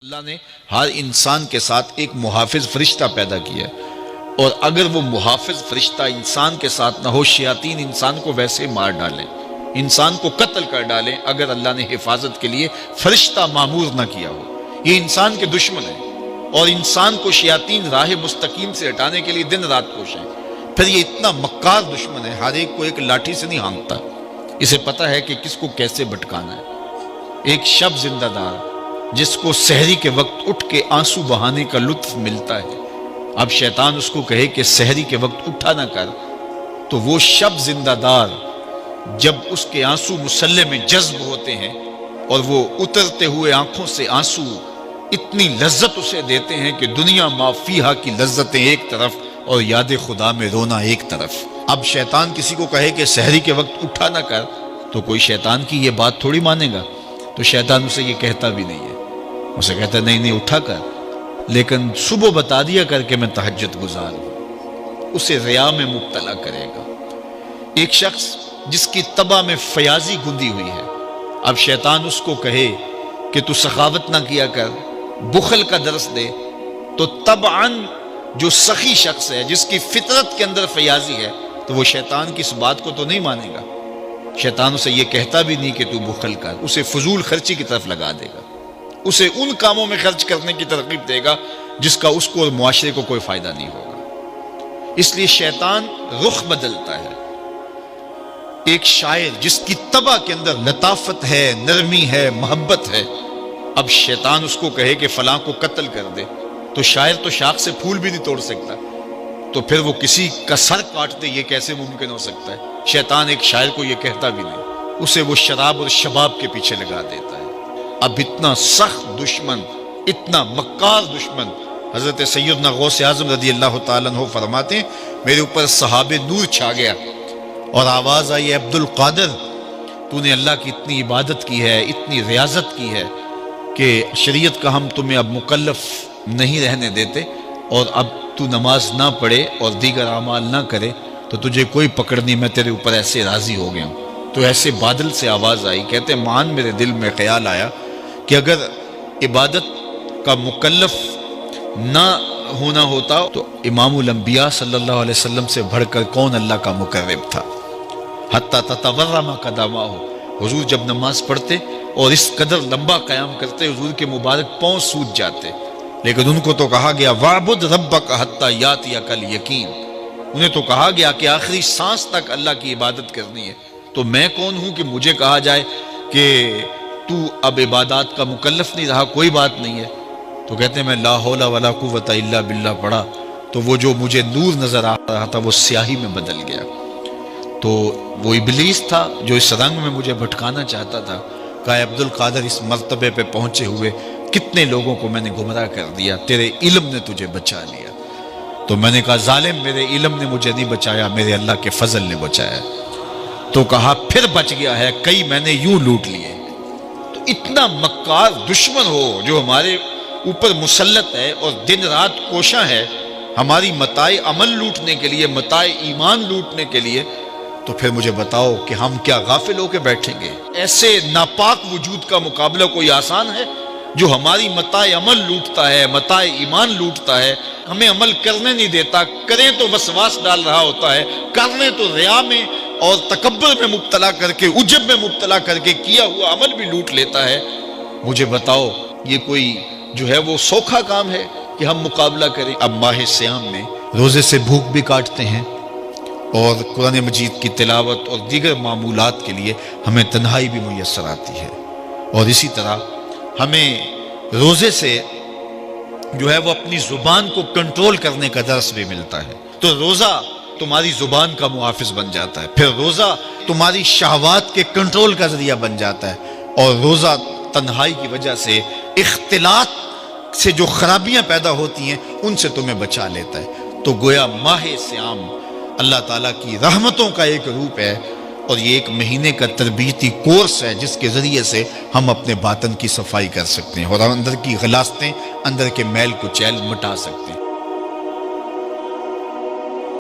اللہ نے ہر انسان کے ساتھ ایک محافظ فرشتہ پیدا کیا ہے، اور اگر وہ محافظ فرشتہ انسان کے ساتھ نہ ہو، شیاطین انسان کو ویسے مار ڈالیں، انسان کو قتل کر ڈالیں اگر اللہ نے حفاظت کے لیے فرشتہ معمور نہ کیا ہو۔ یہ انسان کے دشمن ہیں، اور انسان کو شیاطین راہ مستقیم سے ہٹانے کے لیے دن رات کوشیں۔ پھر یہ اتنا مکار دشمن ہے، ہر ایک کو ایک لاٹھی سے نہیں ہانکتا، اسے پتہ ہے کہ کس کو کیسے بھٹکانا ہے۔ ایک شب زندہ دار جس کو سحری کے وقت اٹھ کے آنسو بہانے کا لطف ملتا ہے، اب شیطان اس کو کہے کہ سحری کے وقت اٹھا نہ کر، تو وہ شب زندہ دار جب اس کے آنسو مسلح میں جذب ہوتے ہیں اور وہ اترتے ہوئے آنکھوں سے آنسو اتنی لذت اسے دیتے ہیں کہ دنیا ما فیہا کی لذتیں ایک طرف اور یاد خدا میں رونا ایک طرف۔ اب شیطان کسی کو کہے کہ سحری کے وقت اٹھا نہ کر، تو کوئی شیطان کی یہ بات تھوڑی مانے گا، تو شیطان اسے یہ کہتا بھی نہیں ہے، اسے کہتا ہے نہیں اٹھا کر، لیکن صبح بتا دیا کر کہ میں تہجد گزار ہوں، اسے ریا میں مبتلا کرے گا۔ ایک شخص جس کی طبع میں فیاضی گندی ہوئی ہے، اب شیطان اس کو کہے کہ تو سخاوت نہ کیا کر، بخل کا درس دے، تو طبعاً جو سخی شخص ہے، جس کی فطرت کے اندر فیاضی ہے، تو وہ شیطان کی اس بات کو تو نہیں مانے گا۔ شیطان اسے یہ کہتا بھی نہیں کہ تو بخل کر، اسے فضول خرچی کی طرف لگا دے گا، اسے ان کاموں میں خرچ کرنے کی ترغیب دے گا جس کا اس کو اور معاشرے کو کوئی فائدہ نہیں ہوگا۔ اس لیے شیطان رخ بدلتا ہے۔ ایک شاعر جس کی طبع کے اندر لطافت ہے، نرمی ہے، محبت ہے، اب شیطان اس کو کہے کہ فلاں کو قتل کر دے، تو شاعر تو شاخ سے پھول بھی نہیں توڑ سکتا، تو پھر وہ کسی کا سر کاٹ دے، یہ کیسے ممکن ہو سکتا ہے؟ شیطان ایک شاعر کو یہ کہتا بھی نہیں، اسے وہ شراب اور شباب کے پیچھے لگا دیتا ہے۔ اب اتنا سخت دشمن، اتنا مکار دشمن، حضرت سیدنا غوث اعظم رضی اللہ تعالیٰ عنہ فرماتے ہیں میرے اوپر صحاب نور چھا گیا اور آواز آئی، عبد القادر تو نے اللہ کی اتنی عبادت کی ہے، اتنی ریاضت کی ہے کہ شریعت کا ہم تمہیں اب مکلف نہیں رہنے دیتے، اور اب تو نماز نہ پڑھے اور دیگر اعمال نہ کرے تو تجھے کوئی پکڑ نہیں، میں تیرے اوپر ایسے راضی ہو گیا ہوں۔ تو ایسے بادل سے آواز آئی، کہتے مان میرے دل میں خیال آیا کہ اگر عبادت کا مکلف نہ ہونا ہوتا تو امام الانبیاء صلی اللہ علیہ وسلم سے بڑھ کر کون اللہ کا مقرب تھا۔ حتی تتورم قدمہ، حضور جب نماز پڑھتے اور اس قدر لمبا قیام کرتے، حضور کے مبارک پاؤں سوج جاتے، لیکن ان کو تو کہا گیا وَعْبُدْ رَبَّكَ حَتَّى يَأْتِيَكَ الْيَقِينُ، انہیں تو کہا گیا کہ آخری سانس تک اللہ کی عبادت کرنی ہے، تو میں کون ہوں کہ مجھے کہا جائے کہ تو اب عبادات کا مکلف نہیں رہا، کوئی بات نہیں ہے۔ تو کہتے ہیں میں لا حول ولا قوت الا باللہ پڑھا تو وہ جو مجھے نور نظر آ رہا تھا وہ سیاہی میں بدل گیا، تو وہ ابلیس تھا جو اس رنگ میں مجھے بھٹکانا چاہتا تھا۔ کہا عبد القادر اس مرتبے پہ پہنچے ہوئے کتنے لوگوں کو میں نے گمراہ کر دیا، تیرے علم نے تجھے بچا لیا۔ تو میں نے کہا ظالم، میرے علم نے مجھے نہیں بچایا، میرے اللہ کے فضل نے بچایا۔ تو کہا پھر بچ گیا ہے، کئی میں نے یوں لوٹ لیے۔ تو اتنا مکار دشمن ہو جو ہمارے اوپر مسلط ہے اور دن رات کوشاں ہے ہماری متاع عمل لوٹنے کے لیے، متاع ایمان لوٹنے کے لیے، تو پھر مجھے بتاؤ کہ ہم کیا غافل ہو کے بیٹھیں گے؟ ایسے ناپاک وجود کا مقابلہ کوئی آسان ہے جو ہماری متاع عمل لوٹتا ہے، متاع ایمان لوٹتا ہے، ہمیں عمل کرنے نہیں دیتا، کریں تو وسواس ڈال رہا ہوتا ہے، کرنے تو ریا میں اور تکبر میں مبتلا کر کے، عجب میں مبتلا کر کے کیا ہوا عمل بھی لوٹ لیتا ہے۔ مجھے بتاؤ یہ کوئی جو ہے وہ سوکھا کام ہے کہ ہم مقابلہ کریں؟ اب ماہ سیام میں روزے سے بھوک بھی کاٹتے ہیں، اور قرآن مجید کی تلاوت اور دیگر معمولات کے لیے ہمیں تنہائی بھی میسر آتی ہے، اور اسی طرح ہمیں روزے سے جو ہے وہ اپنی زبان کو کنٹرول کرنے کا درس بھی ملتا ہے۔ تو روزہ تمہاری زبان کا محافظ بن جاتا ہے، پھر روزہ تمہاری شہوات کے کنٹرول کا ذریعہ بن جاتا ہے، اور روزہ تنہائی کی وجہ سے اختلاط سے جو خرابیاں پیدا ہوتی ہیں ان سے تمہیں بچا لیتا ہے۔ تو گویا ماہ سیام اللہ تعالیٰ کی رحمتوں کا ایک روپ ہے، اور یہ ایک مہینے کا تربیتی کورس ہے جس کے ذریعے سے ہم اپنے باطن کی صفائی کر سکتے ہیں اور اندر کی غلاستیں، اندر کے میل کو چیل مٹا سکتے ہیں۔